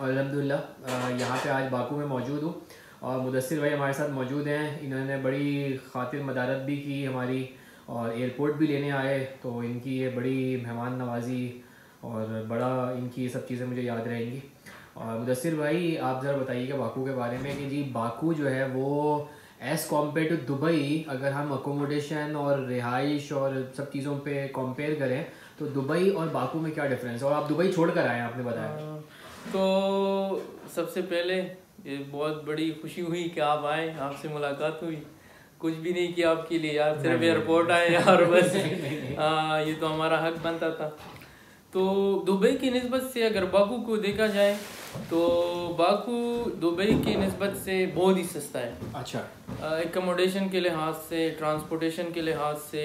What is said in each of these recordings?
और अल्हम्दुलिल्लाह यहाँ पे आज बाकू में मौजूद हूँ और मुदस्सिर भाई हमारे साथ मौजूद हैं। इन्होंने बड़ी खातिर मदारत भी की हमारी और एयरपोर्ट भी लेने आए, तो इनकी ये बड़ी मेहमान नवाजी और बड़ा इनकी ये सब चीज़ें मुझे याद रहेंगी। और मुदस्सिर भाई आप ज़रा बताइएगा बाकू के बारे में कि जी बाकू जो है वो एज़ कम्पेयर टू दुबई, अगर हम अकोमोडेशन और रिहाइश और सब चीज़ों पे कंपेयर करें तो दुबई और बाकू में क्या डिफरेंस है? और आप दुबई छोड़ कर आए हैं आपने बताया। तो सबसे पहले ये बहुत बड़ी खुशी हुई कि आप आए, आपसे मुलाकात हुई। कुछ भी नहीं किया आपके लिए यार, सिर्फ एयरपोर्ट आए यार बस। ये तो हमारा हक बनता था। तो दुबई की निस्बत से अगर बाकू को देखा जाए तो बाकू दुबई की निस्बत से बहुत ही सस्ता है। अच्छा। एकोमोडेशन के लिहाज से, ट्रांसपोर्टेशन के लिहाज से,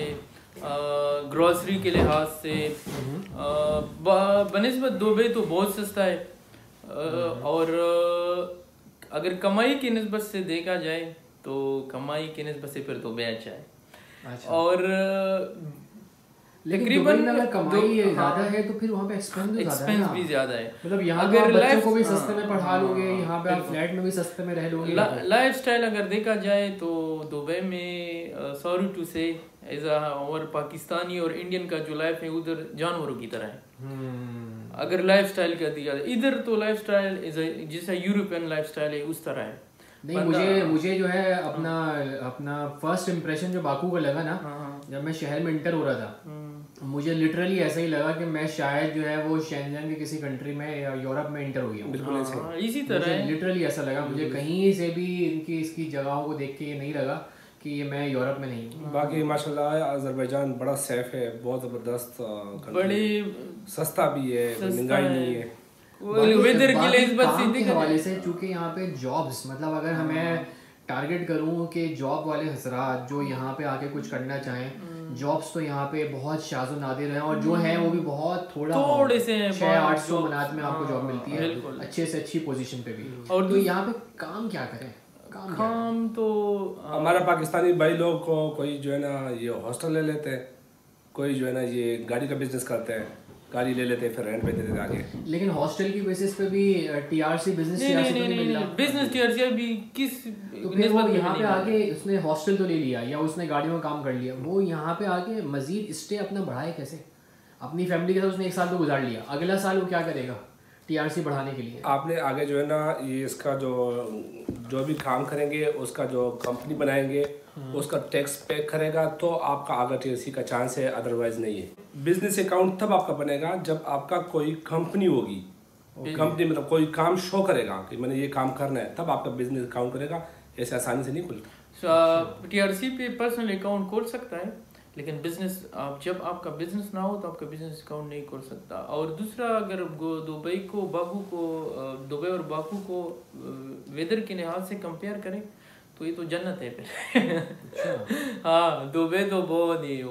ग्रोसरी के लिहाज से बनिस्बत दुबई तो बहुत सस्ता है। और अगर कमाई की निस्बत से देखा जाए तो कमाई की निस्बत से फिर दुबई अच्छा है। अच्छा। और लेकिन दुबई में अगर कमाई ज्यादा है तो फिर वहाँ पे एक्सपेंस भी ज्यादा है। मतलब यहाँ पे आप बच्चों को भी सस्ते में पढ़ा लोगे, यहाँ पे आप फ्लैट में भी सस्ते में रह लोगे। लाइफ स्टाइल अगर देखा जाए तो दुबई में सॉरी टू से एज और पाकिस्तानी और इंडियन का जो लाइफ है उधर जानवरों की तरह है। अगर लाइफ स्टाइल का दिया जाए इधर तो लाइफ स्टाइल जैसा यूरोपियन लाइफ स्टाइल है उस तरह है। नहीं, मुझे जो है अपना फर्स्ट इम्प्रेशन जो बाकू का लगा ना, जब मैं शहर में इंटर हो रहा था मुझे लिटरली ऐसा ही लगा कि मैं शायद जो है वो शेंजन के किसी कंट्री में या यूरोप में इंटर हो गया हूँ। बिल्कुल इसी तरह लिटरली ऐसा लगा मुझे, कहीं से भी इसकी जगहों को देख के ये नहीं लगा कि ये मैं यूरोप में नहीं हूँ। बाकी माशाल्लाह अज़रबैजान बड़ा सेफ है, बहुत ज़बरदस्त, बड़ी सस्ता भी है, महंगाई नहीं है। वेदर के लिए इस बात के हवाले से चूंकि यहाँ पे जॉब्स, मतलब अगर हमें टारगेट करूँ कि जॉब वाले हजरात जो यहाँ पे आके कुछ करना चाहें, जॉब्स तो यहाँ पे बहुत शाज़ो नादिर हैं और जो है वो भी बहुत थोड़े से 600-800 मनात में आपको जॉब मिलती है, अच्छे से अच्छी पोजीशन पे भी। और तो यहाँ पे काम क्या करें? काम तो हमारा पाकिस्तानी भाई लोग को कोई जो है ना ये हॉस्टल ले लेते हैं, कोई जो है ना ये गाड़ी का बिजनेस करते हैं, गाड़ी ले लेते हैं फिर रेंट पे दे देते आगे। लेकिन हॉस्टल की बेसिस पे भी टीआरसी बिजनेस बिजनेस टीआरसी भी किस तो फिर वो यहाँ पे आके उसने हॉस्टल तो ले लिया या उसने गाड़ियों में काम कर लिया, वो यहाँ पे आके मजीद स्टे अपना बढ़ाए कैसे? अपनी फैमिली के साथ उसने 1 साल तो गुजार लिया, अगला साल वो क्या करेगा टीआरसी बढ़ाने के लिए? आपने आगे जो है ना ये इसका जो भी काम करेंगे उसका जो कंपनी बनाएंगे उसका टैक्स पे करेगा तो आपका आगे टीआरसी का चांस है, अदरवाइज नहीं है। बिजनेस अकाउंट तब आपका बनेगा जब आपका कोई कंपनी होगी, कंपनी मतलब कोई काम शो करेगा कि मैंने ये काम करना है, तब आपका बिजनेस अकाउंट करेगा, ऐसे आसानी से नहीं खुलता। टीआरसी पे पर्सनल अकाउंट खोल सकता है लेकिन बिजनेस जब आपका बिजनेस ना हो तो आपका बिजनेस अकाउंट नहीं खोल सकता। और दूसरा अगर दुबई और बाकू को वेदर के लिहाज से कंपेयर करें तो ये तो जन्नत है फिर। हाँ दुबई तो बहुत ही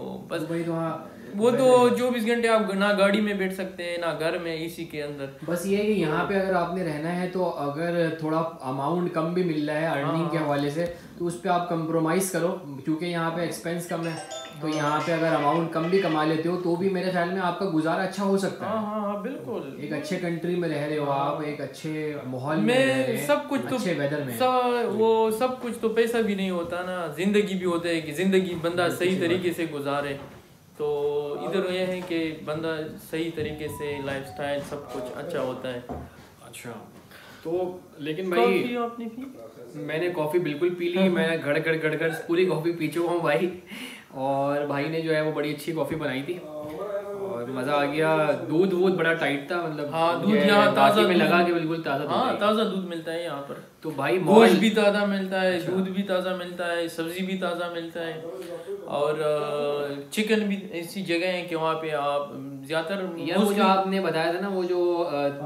वो तो 24 घंटे आप ना गाड़ी में बैठ सकते हैं ना घर में इसी के अंदर। बस ये है कि यहाँ पे अगर आपने रहना है तो अगर थोड़ा अमाउंट कम भी मिल रहा है अर्निंग के हवाले से तो उस पर आप कंप्रोमाइज़ करो, क्योंकि यहाँ पे एक्सपेंस कम है। तो यहाँ पे अगर अमाउंट कम भी कमा लेते हो तो भी मेरे ख्याल में आपका गुजारा अच्छा हो सकता है। हाँ बिल्कुल। एक अच्छे कंट्री में रह रहे हो आप, एक अच्छे माहौल में रह रहे हैं, सब कुछ तो अच्छे वेदर में वो सब कुछ तो पैसा भी नहीं होता ना, जिंदगी भी होता है कि जिंदगी बंदा सही तरीके से गुजारे। तो इधर ये है कि बंदा सही तरीके से लाइफस्टाइल सब कुछ अच्छा होता है। अच्छा तो लेकिन भाई आपने पी? मैंने कॉफ़ी बिल्कुल पी ली, मैं गड़ पूरी कॉफ़ी पी चुका हूँ भाई। और भाई ने जो है वो बड़ी अच्छी कॉफ़ी बनाई थी और मज़ा आ गया। दूध बड़ा टाइट था, मतलब हाँ दूध यहाँ ताज़ा में लगा के बिल्कुल ताज़ा दूध मिलता है यहाँ पर। तो भाई गोश्त भी ताज़ा मिलता है, दूध भी ताज़ा मिलता है, सब्जी भी ताज़ा मिलता है और चिकन भी ऐसी जगह है कि वहाँ पे आप ज़्यादातर यार वो जो आपने बताया था ना वो जो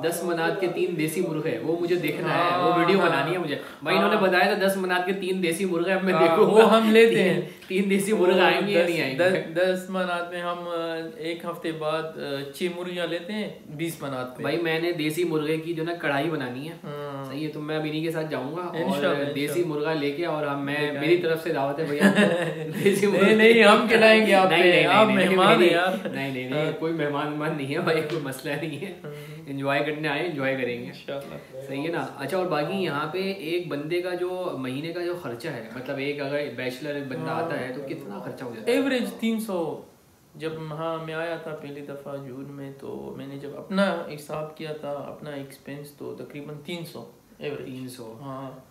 10 मनात के 3 देसी मुर्गे, वो मुझे देखना है, वो वीडियो बनानी है मुझे भाई। इन्होंने बताया था 10 मनात के 3 देसी मुर्गे, अब मैं देखूँ वो हम लेते हैं 3 देसी मुर्गे आएंगे या नहीं आएंगे। 10 मनात में हम एक हफ्ते बाद 6 मुर्गियाँ लेते हैं 20 मनात पे। भाई मैंने देसी मुर्गे की जो ना कढ़ाई बनानी है, सही है, तो मैं अब इन्हीं के साथ जाऊंगा और इंशाल्लाह, देसी मुर्गा लेके, और हम मैं मेरी तरफ से दावत है भैया देसी मुर्गा। नहीं हम खिलाएंगे आप, आप मेहमान है यार। नहीं कोई मेहमान नहीं है भाई, कोई मसला नहीं है, एंजॉय करने आए, एंजॉय करेंगे इंशाल्लाह। सही है ना। अच्छा, और बाकी यहाँ पे एक बंदे का जो महीने का जो खर्चा है, मतलब एक अगर बैचलर बंदा आता है तो कितना खर्चा हो जाता है? एवरेज 300। जब हाँ मैं आया था पहली दफ़ा जून में, तो मैंने जब अपना हिसाब किया था अपना एक्सपेंस, तो तकरीबन 300 एवरेज। 300। हाँ,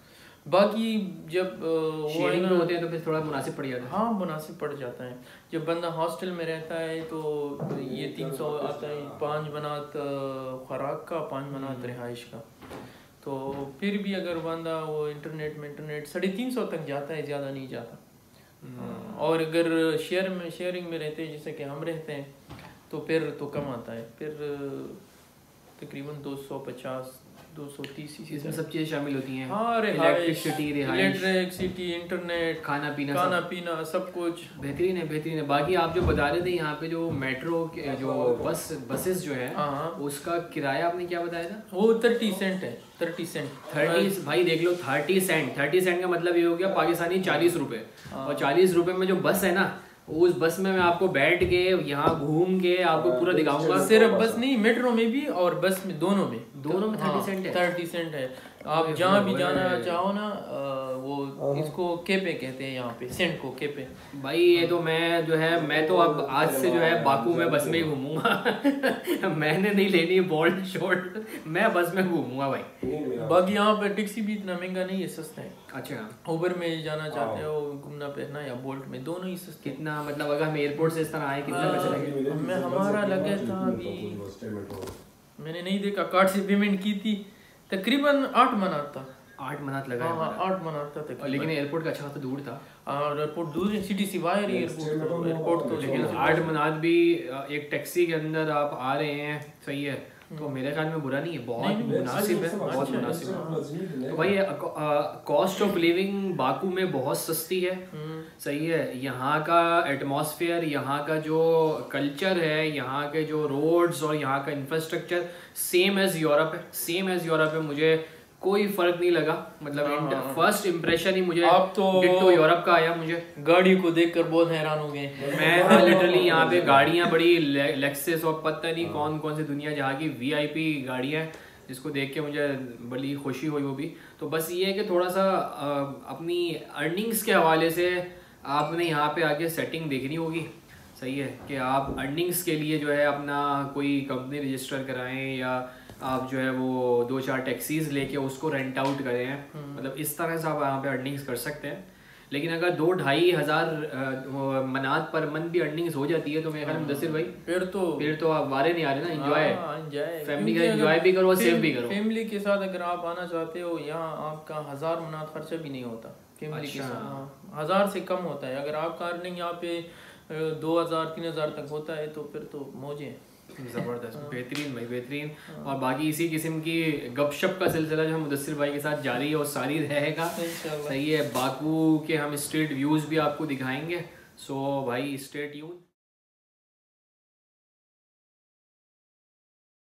बाकी जब शेयरिंग में होते हैं तो फिर थोड़ा मुनासिब पड़ जाता है। हाँ मुनासिब पड़ जाता है। जब बंदा हॉस्टल में रहता है तो ये 300 आता है, 5 बनात खुराक का, 5 बनात रिहाइश का। तो फिर भी अगर बंदा वो इंटरनेट 350 तक जाता है, ज़्यादा नहीं जाता। और अगर शेयरिंग में रहते हैं जैसे कि हम रहते हैं, तो फिर तो कम आता है, फिर तकरीबन 250 230 इसमें सब चीज़ें शामिल होती हैं। हाँ, इलेक्ट्रिसिटी, इंटरनेट, खाना पीना सब कुछ। बेहतरीन है। बाकी आप जो बता रहे थे यहाँ पे जो मेट्रो के जो बसेस जो है, उसका किराया आपने क्या बताया था? वो 30 सेंट है। 30 सेंट 30 भाई देख लो, 30 सेंट का मतलब ये हो गया पाकिस्तानी 40 रुपए। और 40 रुपए में जो बस है ना, उस बस में मैं आपको बैठ के यहाँ घूम के आपको पूरा दिखाऊंगा। सिर्फ बस नहीं, मेट्रो में भी और बस में, दोनों में 30 सेंट है। 30 सेंट है। आप जहाँ भी जाना चाहो ना, वो इसको केपे कहते हैं यहाँ पे, सेंट को केपे। भाई ये तो मैं तो अब आज से जो है बाकू में बस में ही घूमूंगा मैंने नहीं लेनी बोल्ट शॉर्ट, मैं बस में घूमूंगा भाई। बाकी यहाँ पे टैक्सी भी इतना महंगा नहीं है, सस्ता है। अच्छा, उबर में जाना चाहते हो घूमना फिरना, या बोल्ट में, दोनों ही सस्ते। कितना मतलब अगर हम एयरपोर्ट से इस तरह आए कितना पैसा लगेगा? हमारा लगा था अभी, मैंने नहीं देखा, कार्ड से पेमेंट की थी, तकरीबन 8 मनात था। 8 मनात लगा? हाँ 8 मनात था तकरीबन। लेकिन एयरपोर्ट का अच्छा तो दूर था। एयरपोर्ट दूर है, सिटी से बाहर एयरपोर्ट तो। लेकिन 8 मनात भी एक टैक्सी के अंदर आप आ रहे हैं, सही है, तो मेरे ख्याल में बुरा नहीं है, बहुत मुनासिब है, बहुत मुनासिब है। तो भाई कॉस्ट ऑफ लिविंग बाकू में बहुत सस्ती है, सही है। यहाँ का एटमॉस्फेयर, यहाँ का जो कल्चर है, यहाँ के जो रोड्स और यहाँ का इंफ्रास्ट्रक्चर सेम एज यूरोप है। मुझे कोई फर्क नहीं लगा, मतलब फर्स्ट इम्प्रेशन ही मुझे डिट्टो यूरोप का आया। मुझे गाड़ी को देखकर बहुत हैरान हो गए मैं लिटरली यहाँ पे गाड़ियाँ बड़ी लेक्सस और पता नहीं कौन कौन सी दुनिया जहाँ की VIP गाड़ियाँ, जिसको देख के मुझे बड़ी खुशी हुई वो भी। तो बस ये है कि थोड़ा सा अपनी अर्निंग्स के हवाले से आपने यहाँ पे आके सेटिंग देखनी होगी, सही है, कि आप अर्निंग्स के लिए जो है अपना कोई कंपनी रजिस्टर कराएं, या आप जो है वो 2-4 टैक्सीज लेके उसको रेंट आउट करें, मतलब इस तरह से आप यहाँ पे अर्निंग्स कर सकते हैं। लेकिन अगर 2-2.5 हज़ार मनात पर मंथ भी अर्निंग्स हो जाती है तो मेरे ख्याल में मुदस्सिर भाई फिर तो आप वारे नहीं आ रहे ना। एंजॉय फैमिली का एंजॉय भी करो और सेव भी करो। फैमिली के साथ अगर आप आना चाहते हो, यहाँ आपका 1000 मनात खर्चा भी नहीं होता फैमिली के साथ। 1000 से कम होता है। अगर आपका अर्निंग यहाँ पे 2000-3000 तक होता है तो फिर तो मौजे हैं। ज़बरदस्त, बेहतरीन भाई, बेहतरीन। और बाकी इसी किस्म की गपशप का सिलसिला जो है मुदस्सिर भाई के साथ जारी है और सारी रहेगा, सही है। बाकू के हम स्ट्रीट व्यूज़ भी आपको दिखाएंगे, सो भाई स्टे ट्यून।